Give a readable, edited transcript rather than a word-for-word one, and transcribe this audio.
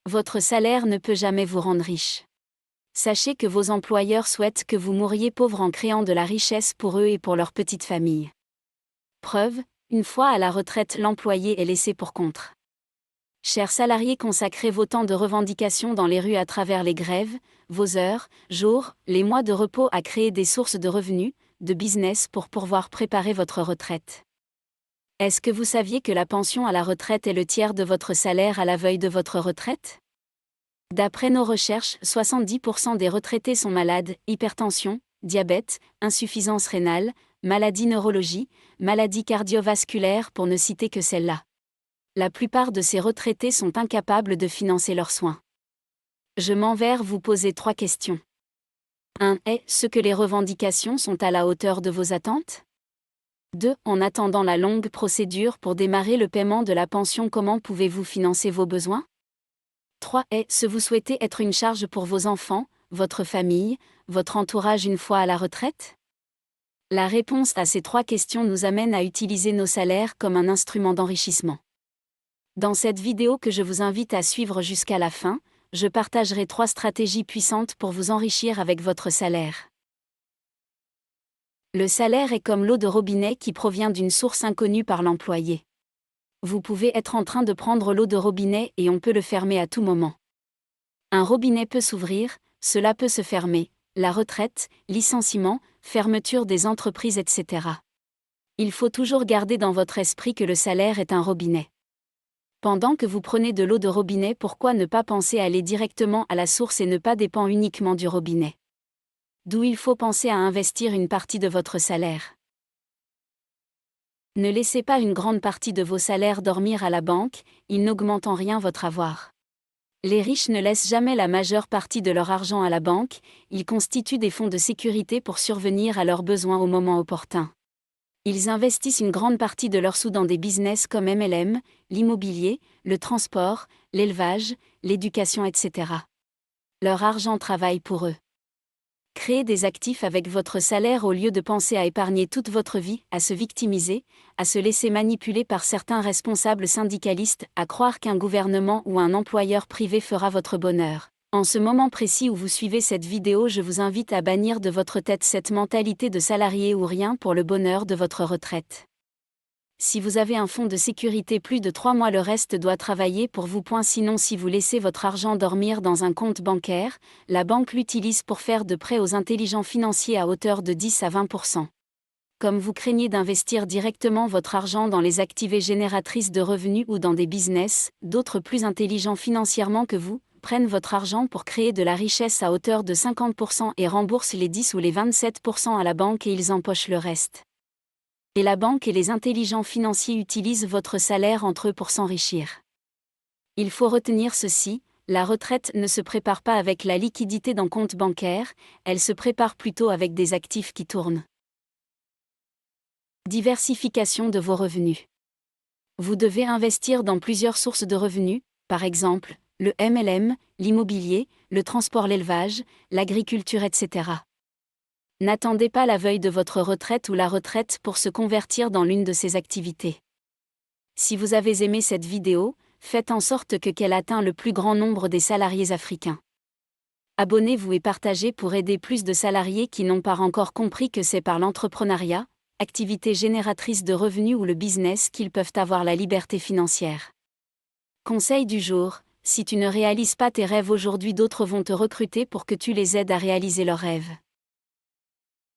Votre salaire ne peut jamais vous rendre riche. Sachez que vos employeurs souhaitent que vous mouriez pauvre en créant de la richesse pour eux et pour leur petite famille. Preuve, une fois à la retraite, l'employé est laissé pour compte. Chers salariés, consacrez vos temps de revendication dans les rues à travers les grèves, vos heures, jours, les mois de repos à créer des sources de revenus, de business pour pouvoir préparer votre retraite. Est-ce que vous saviez que la pension à la retraite est le tiers de votre salaire à la veille de votre retraite? D'après nos recherches, 70% des retraités sont malades, hypertension, diabète, insuffisance rénale, maladie neurologie, maladie cardiovasculaire pour ne citer que celle-là. La plupart de ces retraités sont incapables de financer leurs soins. Je m'en vais vous poser 3 questions. 1. Est-ce que les revendications sont à la hauteur de vos attentes? 2. En attendant la longue procédure pour démarrer le paiement de la pension, comment pouvez-vous financer vos besoins? 3. Est-ce que vous souhaitez être une charge pour vos enfants, votre famille, votre entourage une fois à la retraite? La réponse à ces 3 questions nous amène à utiliser nos salaires comme un instrument d'enrichissement. Dans cette vidéo que je vous invite à suivre jusqu'à la fin, je partagerai 3 stratégies puissantes pour vous enrichir avec votre salaire. Le salaire est comme l'eau de robinet qui provient d'une source inconnue par l'employé. Vous pouvez être en train de prendre l'eau de robinet et on peut le fermer à tout moment. Un robinet peut s'ouvrir, cela peut se fermer, la retraite, licenciement, fermeture des entreprises, etc. Il faut toujours garder dans votre esprit que le salaire est un robinet. Pendant que vous prenez de l'eau de robinet, pourquoi ne pas penser à aller directement à la source et ne pas dépendre uniquement du robinet? D'où il faut penser à investir une partie de votre salaire. Ne laissez pas une grande partie de vos salaires dormir à la banque, ils n'augmentent en rien votre avoir. Les riches ne laissent jamais la majeure partie de leur argent à la banque, ils constituent des fonds de sécurité pour survenir à leurs besoins au moment opportun. Ils investissent une grande partie de leurs sous dans des business comme MLM, l'immobilier, le transport, l'élevage, l'éducation, etc. Leur argent travaille pour eux. Créez des actifs avec votre salaire au lieu de penser à épargner toute votre vie, à se victimiser, à se laisser manipuler par certains responsables syndicalistes, à croire qu'un gouvernement ou un employeur privé fera votre bonheur. En ce moment précis où vous suivez cette vidéo, je vous invite à bannir de votre tête cette mentalité de salarié ou rien pour le bonheur de votre retraite. Si vous avez un fonds de sécurité plus de 3 mois, le reste doit travailler pour vous. Sinon, si vous laissez votre argent dormir dans un compte bancaire, la banque l'utilise pour faire de prêts aux intelligents financiers à hauteur de 10 à 20%. Comme vous craignez d'investir directement votre argent dans les activités génératrices de revenus ou dans des business, d'autres plus intelligents financièrement que vous prennent votre argent pour créer de la richesse à hauteur de 50% et remboursent les 10 ou les 27% à la banque et ils empochent le reste. Et la banque et les intelligents financiers utilisent votre salaire entre eux pour s'enrichir. Il faut retenir ceci, la retraite ne se prépare pas avec la liquidité d'un compte bancaire, elle se prépare plutôt avec des actifs qui tournent. Diversification de vos revenus. Vous devez investir dans plusieurs sources de revenus, par exemple, le MLM, l'immobilier, le transport, l'élevage, l'agriculture, etc. N'attendez pas la veille de votre retraite ou la retraite pour se convertir dans l'une de ces activités. Si vous avez aimé cette vidéo, faites en sorte qu'elle atteigne le plus grand nombre des salariés africains. Abonnez-vous et partagez pour aider plus de salariés qui n'ont pas encore compris que c'est par l'entrepreneuriat, activité génératrice de revenus ou le business qu'ils peuvent avoir la liberté financière. Conseil du jour, si tu ne réalises pas tes rêves aujourd'hui, d'autres vont te recruter pour que tu les aides à réaliser leurs rêves.